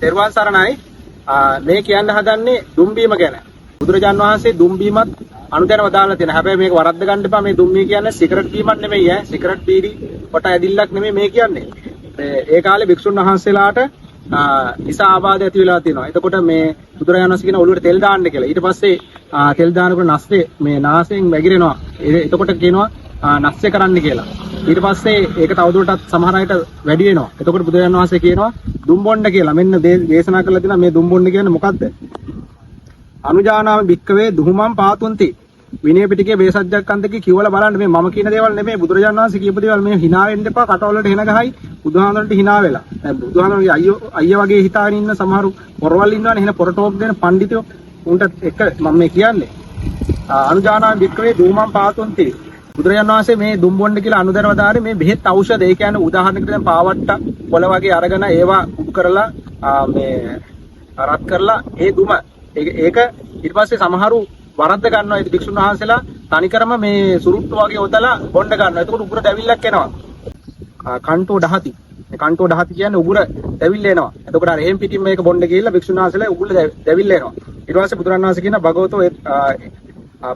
තෙරුවන් සරණයි. මේ කියන්න හදන්නේ දුම්බීම ගැන. බුදුරජාන් වහන්සේ දුම්බීමත් අනුදැනව දාලා තියෙනවා. හැබැයි මේක වරද්ද ගන්න එපා. මේ දුම්බී කියන්නේ සිගරට් බීමක් නෙමෙයි ඈ. සිගරට් බීඩි කොට ඇදිල්ලක් නෙමෙයි මේ කියන්නේ. ඒ කාලේ භික්ෂුන් වහන්සේලාට නිසා ආබාධ ඇති වෙලා තියෙනවා. එතකොට මේ බුදුරජාණන් වහන්සේ කියන ඔළුවට තෙල් දාන්න කියලා. ඊට පස්සේ තෙල් දානකොට නැස්සේ මේ නාසයෙන් වැగిරෙනවා. එතකොට කියනවා නැස්සේ කරන්න කියලා. ඊට පස්සේ ඒක තවදුරටත් සමහර අයට වැඩි වෙනවා. එතකොට බුදුරජාණන් වහන්සේ කියනවා දුම්බොණ්ඩ කියලා. මෙන්න දේශනා කරලා තියෙනවා මේ දුම්බොණ්ඩ කියන්නේ මොකද්ද? අනුජානාම භික්කවේ දුහුමම් පාතුන්ති. විනය පිටකයේ වේසජ්ජක්කන්තකේ කියවලා බලන්න මේ මම කියන දේවල් නෙමෙයි බුදුරජාණන් වහන්සේ කියපු දේවල්. මේ hina වෙන්න එපා. කටවල වලට එන ගහයි බුදුහාමරන්ට hina වෙලා. දැන් බුදුහාමරගේ අයියා වගේ හිතාගෙන ඉන්න සමහරු පොරවල් ඉන්නවනේ. එහෙන පොරටෝප් දෙන පඬිතුයෝ උන්ට එක මම මේ කියන්නේ. අනුජානාම භික්කවේ දුහුමම් පාතුන්ති. බුදුරජාණන් වහන්සේ මේ දුම්බොණ්ඩ කියලා අනුදැනව දාන්නේ මේ බෙහෙත් ඖෂධ. ඒ කියන්නේ උදාහරණයකට දැන් පාවට්ට පොළ වගේ අරගෙන ඒවා උඩ් කරලා මේ රත් කරලා ඒ දුම ඒක ඊට පස්සේ සමහරු වරද්ද ගන්නවා. ඒ භික්ෂුන් වහන්සේලා තනිකරම මේ සුරුට්ටු වගේ ඔතලා බොණ්ඩ ගන්නවා. එතකොට උගුර දැවිල්ලක් එනවා. කන්ටෝ දහති. මේ කන්ටෝ දහති කියන්නේ උගුර දැවිල්ල එනවා. එතකොට අර එහෙම් පිටින් මේක බොණ්ඩ ගිහිල්ලා භික්ෂුන් වහන්සේලා උගුර දැවිල්ල එනවා. ඊට පස්සේ බුදුරජාණන් වහන්සේ කියන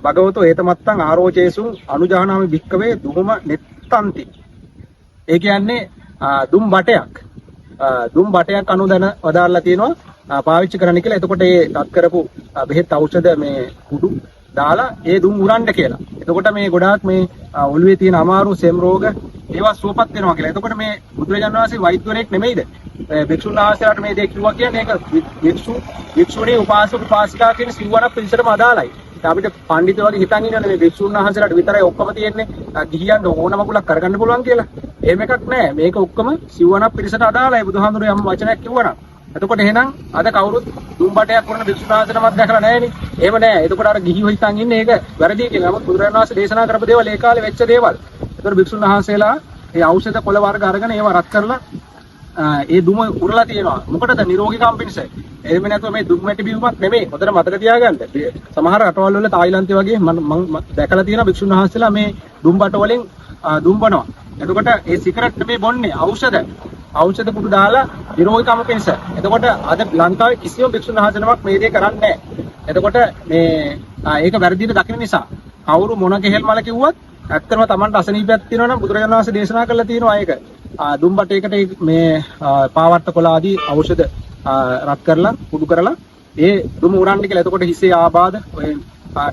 භගවතෝ ඒතමත්තං ආරෝචේසුං අනුජානාමි භික්කවේ දුහම නෙත්තන්ති. ඒ කියන්නේ දුම් බටයක්. දුම් බටයක් අනුදැන වදාarලා තියෙනවා පාවිච්චි කරන්න කියලා. එතකොට ඒ රත් කරපු බෙහෙත් ඖෂධ මේ කුඩු දාලා ඒ දුම් උරන්න කියලා. එතකොට මේ ගොඩාක් මේ ඔළුවේ තියෙන අමාරු සෙම් රෝග ඒවා සුවපත් වෙනවා කියලා. එතකොට මේ බුදුරජාණන් වහන්සේ වෛද්‍යවරයෙක් නෙමෙයිද? භික්ෂුන් වහන්සේලාට මේ දේ කිව්වා කියන්නේ ඒක භික්ෂුණී උපාසක උපාසිකා කියන සිව්වනක් පිළිසටම අදාළයි. අපිට පඬිතු වගේ හිතන් ඉන්නනේ මේ භික්ෂුන් වහන්සේලාට විතරයි ඔක්කොම තියෙන්නේ ගිහියන්ට ඕනම කුලක් කරගන්න පුළුවන් කියලා. එහෙම එකක් නැහැ. මේක ඔක්කොම සිව්වනක් පිළිසට අදාළයි බුදුහාමුදුරුවෝ යම් වචනයක් කිව්වනම්. එතකොට එහෙනම් අද කවුරුත් දුම්බටයක් කරන භික්ෂුන් වහන්සේනමත් දැකලා නැහැනේ. එහෙම නැහැ. එතකොට අර ගිහියෝ හිතන් ඉන්නේ ඒක වැරදි කියලා. නමුත් බුදුරජාණන් වහන්සේ දේශනා කරපු දේවල් ඒ කාලේ වෙච්ච දේවල්. එතකොට භික්ෂුන් වහන්සේලා මේ ඖෂධ කොළ වර්ග අරගෙන ඒවා රත් කරලා ඒ දුම උරලා තියෙනවා. මොකටද? නිරෝගීකම් පිණිස. එහෙම නැත්නම් මේ දුම් මැටි බිව්මක් නෙමෙයි. හොඳට මතක තියාගන්න. සමහර රටවල් වල තායිලන්තේ වගේ මම දැකලා තියෙනවා භික්ෂුන් වහන්සේලා මේ දුම් බට වලින් දුම්බනවා. එතකොට ඒ සිගරට් නෙමෙයි බොන්නේ ඖෂධ කුඩු දාලා නිරෝගීකම පිණිස. එතකොට අද ලංකාවේ කිසිම භික්ෂුන් වහන්සේනමක් මේ දේ කරන්නේ නැහැ. එතකොට මේ ඒක වැරදිට දකින්න නිසා කවුරු මොන කෙහෙල් මල කිව්වත් ඇත්තම Tamanට අසනීපයක් තියෙනවා නම් බුදුරජාණන් වහන්සේ දේශනා කරලා තියෙනවා ඒක. දුම්බටයකට මේ පාවට්ට කොළ ආදී ඖෂධ රත් කරලා කුඩු කරලා ඒ දුම උරන්න කියලා. එතකොට හිසේ ආබාධ ඔය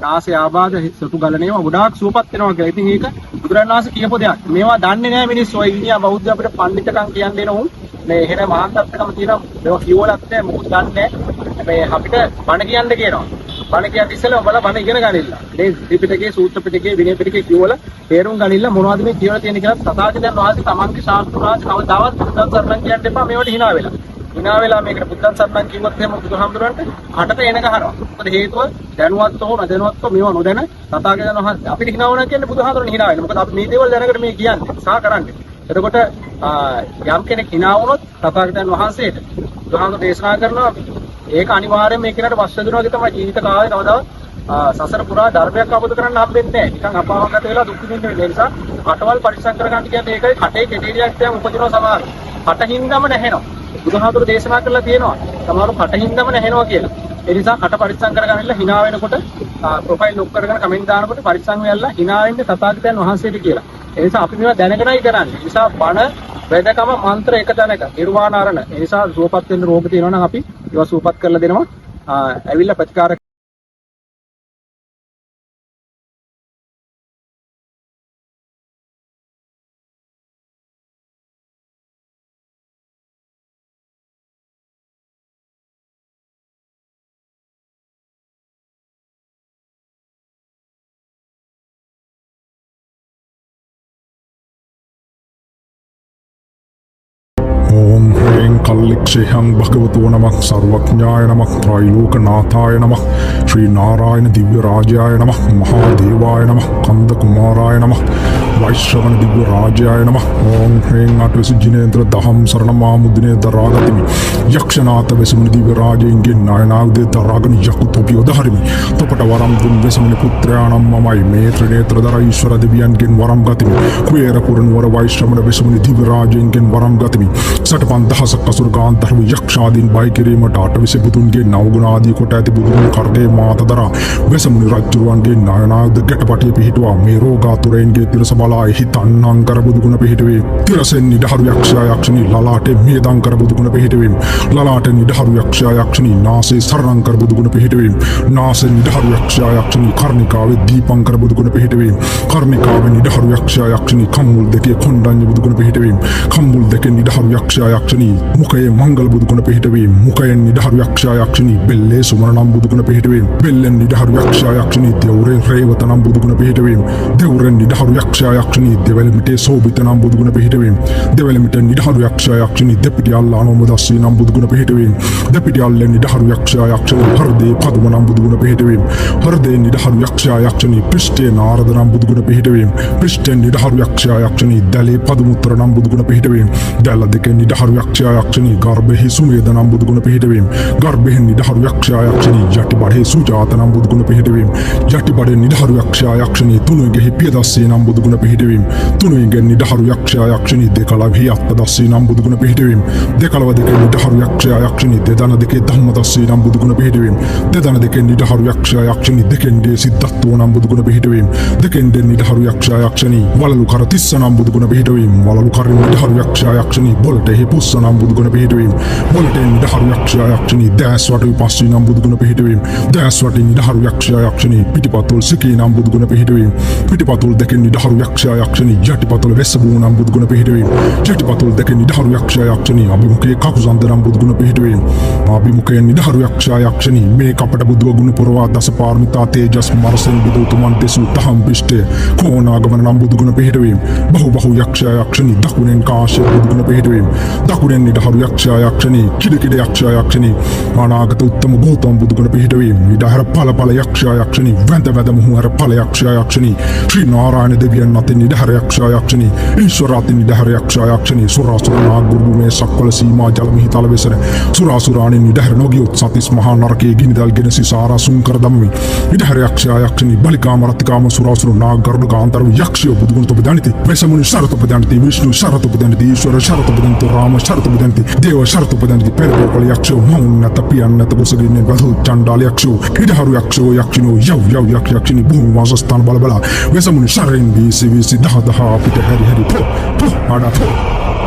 නාසයේ ආබාධ සතු ගලණේම ගොඩාක් සුවපත් වෙනවා කියලා. ඉතින් ඒක බුදුරජාණන් වහන්සේ කියපු දෙයක්. මේවා දන්නේ නැහැ මිනිස්සු. ඔය ඉන්දියා බෞද්ධ අපිට පඬිතුකම් කියන්නේ දෙනවුන් මේ එහෙම මහාන්තත්කම තියෙනවා. මේවා කියවලත් නැහැ මොකුත් දන්නේ නැහැ. මේ අපිට බණ කියන්න කියනවා. බණ කියන්න ඉස්සෙල්ලා ඔබලා බණ ඉගෙන ගනින්න. මේ ත්‍රිපිටකයේ සූත්‍ර පිටකයේ විනය පිටකයේ කියවලා තේරුම් ගනින්න මොනවද මේ කියලා තියෙන කියලා තථාගතයන් වහන්සේ තමන්ගේ ශාස්ත්‍රාංශ කවදාවත් බුද්ධ සරණන් කියන්න එපා. මේවට hina වෙලා මේකට බුද්ධ සරණන් කිව්වොත් එහෙම බුදුහාමුදුරන්ට කටට එන ගහනවා. මොකද හේතුව දැනුවත්ව හෝ නොදැනුවත්ව මේව නොදැන තථාගතයන් වහන්සේ අපිට hina වුණා කියන්නේ බුදුහාමුදුරන් hina වෙනවා. මොකද අපි මේ දේවල් දැනකට මේ කියන්නේ සහ කරන්නේ. එතකොට යම් කෙනෙක් hina වුණොත් තථාගතයන් වහන්සේට බුදුහාමුදුර දේශනා කරනවා ඒක අනිවාර්යයෙන් මේ කෙනාට වස්ස දෙනවා වගේ තමයි ජීවිත කාලේ කවදාවත් සසර පුරා ධර්මයක් අවබෝධ කරගන්න හම්බෙන්නේ නැහැ. නිකන් අපාවගත වෙලා දුක් විඳින්න වෙන නිසා කටවල් පරිස්සම් කරගන්න කියන්නේ ඒකයි. කටේ කෙටේලියක් තියම උපදිනවා සමහර. කටින්දම නැහෙනවා. බුදුහාමුදුරු දේශනා කරලා තියෙනවා. සමහර කටින්දම නැහෙනවා කියලා. ඒ නිසා කට පරිස්සම් කරගන්නilla hina වෙනකොට ප්‍රොෆයිල් ලොක් කරගෙන කමෙන්ට් දානකොට පරිස්සම් වෙලා hina වෙන්නේ තථාගතයන් වහන්සේට කියලා. ඒ නිසා අපි මේවා දැනගෙනයි කරන්නේ. ඒ නිසා බණ වේදකම මන්ත්‍ර එක තැනක නිර්වාණාරණ. ඒ නිසා සුවපත් වෙන්න රෝග තියෙනවා නම් අපි ඒවා සුවපත් කරලා දෙනවා. ඇවිල්ලා ප්‍රතිකාර ओम ह्रीं कल्लिक्षेहं भगवतो नमः सर्वज्ञाय नमः त्रैलोकनाथाय नमः श्री नारायण दिव्यराजाय नमः महादेवाय नमः कंदकुमाराय नमः වෛශ්‍රවණ දිව්‍ය රාජයාය නමः ඕම් ह्रीं අටවැසි ජිනේන්ද්‍ර දහම් සරණ මාමුදිනේ දරාගතිමි යක්ෂනාත වෙසමුණි දිව්‍ය රාජයෙන්ගේ නායනායුධය දරාගෙන යකු තොපිය උදහරිමි තොපට වරම් දුන් වෙසමුණි පුත්‍රයාණන් මමයි මේ ත්‍රිනේත්‍ර දර ඊශ්වර දෙවියන්ගෙන් වරම් ගතිමි කුවේර පුරනුවර වෛශ්‍රවණ වෙසමුණි දිව්‍ය රාජයෙන්ගෙන් වරම් ගතිමි සටපන් දහසක් අසුර ගාන්ධර්ව යක්ෂාදීන් බයි කිරීමට අටවිසි බුදුන්ගේ නවගුණ ආදී කොට ඇති බුදුන් කර්ණේ මාත දරා වෙසමුණි රජුරුවන්ගේ නායනායුධ ගැටපටිය පිහිටුවා මේ රෝගාතුරයන්ගේ තිරස බලා හිතන්නං කර බුදුගුණ පිහිටුවේ තිරසෙන් නිදහරු යක්ෂයා යක්ෂණී ලලාටේ මේදං කර බුදුගුණ පිහිටුවීම ලලාට නිදහරු යක්ෂයා යක්ෂණී නාසයේ සරණං කර බුදුගුණ පිහිටුවීම නාසයෙන් නිදහරු යක්ෂයා යක්ෂණී කර්ණිකාවේ දීපං කර බුදුගුණ පිහිටුවීම කර්ණිකාවේ නිදහරු යක්ෂයා යක්ෂණී කම්මුල් දෙකේ කොණ්ඩඤ්ඤ බුදුගුණ පිහිටුවීම කම්මුල් දෙකේ නිදහරු යක්ෂයා යක්ෂණී මුඛයේ මංගල බුදුගුණ පිහිටුවීම මුඛයෙන් නිදහරු යක්ෂයා යක්ෂණී බෙල්ලේ සුමන නම් බුදුගුණ පිහිටුවීම බෙල්ලෙන් නිදහරු යක්ෂයා යක්ෂණී දෙවුරෙන් රේවත නම් බුදුගුණ පිහිටුවීම දෙවුරෙන් නිදහරු යක්ෂයා යක්ෂණී දෙවැලමිටේ සෝබිත නම් බුදුගුණ පිහිටුවීම දෙවැලමිටේ නිදහරු යක්ෂයා යක්ෂණී දෙපිටි අල්ලානෝම දස්සී නම් බුදුගුණ පිහිටුවීම දෙපිටි අල්ලෙන් නිදහරු යක්ෂයා යක්ෂණී හෘදේ පදුම නම් බුදුගුණ පිහිටුවීම හෘදේ නිදහරු යක්ෂයා යක්ෂණී පෘෂ්ඨේ නාරද නම් බුදුගුණ පිහිටුවීම පෘෂ්ඨෙන් නිදහරු යක්ෂයා යක්ෂණී දැලේ පදුමුත්‍ර නම් බුදුගුණ පිහිටුවීම දැල දෙකෙන් නිදහරු යක්ෂයා යක්ෂණී ගර්භෙහි සුමේද නම් බුදුගුණ පිහිටුවීම ගර්භෙහි නිදහරු යක්ෂයා යක්ෂණී යටිබඩේ සුජාත නම් බුදුගුණ පිහිටුවීම යටිබඩේ නිදහරු යක්ෂයා යක්ෂණී තුනුගෙහි පියදස්සේ නම් බුදුගුණ පිහිටුවීම තුනුගෙන් නිදහරු යක්ෂයා යක්ෂණී දෙකලවෙහි අත්දස්සේ නම් බුදුගුණ පිහිටුවීම දෙකලව දෙකේ නිදහරු යක්ෂයා යක්ෂණී දෙදන දෙකේ ධම්මදස්සේ නම් බුදුගුණ පිහිටුවීම දෙදන දෙකේ නිදහරු යක්ෂයා යක්ෂණී දෙකෙන්ගේ සිද්ධාත්වෝ නම් බුදුගුණ පිහිටුවීම දෙකෙන්ගේ නිදහරු යක්ෂයා යක්ෂණී වලලු කර තිස්ස නම් බුදුගුණ පිහිටුවීම වලලු කරින් නිදහරු යක්ෂයා යක්ෂණී බොලටෙහි පුස්ස නම් බුදුගුණ පිහිටුවීම බොලටෙන් නිදහරු යක්ෂයා යක්ෂණී දැස් වටු පස්සී නම් බුදුගුණ පිහිටුවීම දැස් වටින් නිදහරු යක්ෂයා යක්ෂණී පිටිපතුල් සිකී නම් බුදුගුණ පිහිටුවීම පිටිපතුල් දෙකෙන් නිදහරු යක්ෂයා යක්ෂණී යටිපතුල් වෙස්සබූ නම් බුදුගුණ පිහිටුවීම යටිපතුල් දෙකෙන් නිදහරු යක්ෂයා යක්ෂණී අභිමුඛයේ කකුසන්ද නම් බුදුගුණ පිහිටුවීම අභිමුඛයෙන් නිදහරු යක්ෂයා යක්ෂණී මේ කපට බුදුව ගුණ පුරවා දස පාරමිතා තේජස් මරසෙන් බුදුතුමන් දෙසු දහම් පිෂ්ඨය කෝණාගමන නම් බුදුගුණ පිහිටුවීම බහු යක්ෂයා යක්ෂණී දකුණෙන් කාශ්‍යප බුදුගුණ පිහිටුවීම දකුණෙන් නිදහරු යක්ෂයා යක්ෂණී කිඩකිඩ යක්ෂයා යක්ෂණී අනාගත උත්තම ගෞතම බුදුගුණ පිහිටුවීම නිදහර ඵල යක්ෂයා යක්ෂණී වැඳ මුහුහර ඵල යක්ෂයා යක්ෂණී ශ්‍රී නාරායණ දෙවියන් අතින් නිදහර යක්ෂයා යක්ෂණී ඊශ්වර අතින් නිදහර යක්ෂයා යක්ෂණී සුරාසුර නාග ගුරුමේ සක්වල සීමා ජල මිහිතල වෙසර සුරාසුරාණි නිදහර නොගියොත් සතිස් මහා නරකයේ ගිනිදල් ගෙන සිසාරා සුන් කර දමමි නිදහර යක්ෂයා යක්ෂණී බලිකාම රතිකාම සුරාසුර නාග ගරුඩ කාන්තරව යක්ෂයෝ බුදුගුණ තොප දනිති වෙසමුනි ශරත උපදනිති විෂ්ණු ශරත උපදනිති ඊශ්වර ශරත උපදනිති රාම ශරත උපදනිති දේව ශරත උපදනිති පෙරපොළ යක්ෂයෝ මෞන්නත පියන්නත කුසගින්නේ බදු චණ්ඩාල යක්ෂයෝ නිදහරු යක්ෂයෝ යක්ෂිනෝ යව් යක්ෂිනී භූමි වාසස්ථාන බල බලා වෙසමුනි ශරෙන් වීසි දහ පිට හැරි පො ආඩා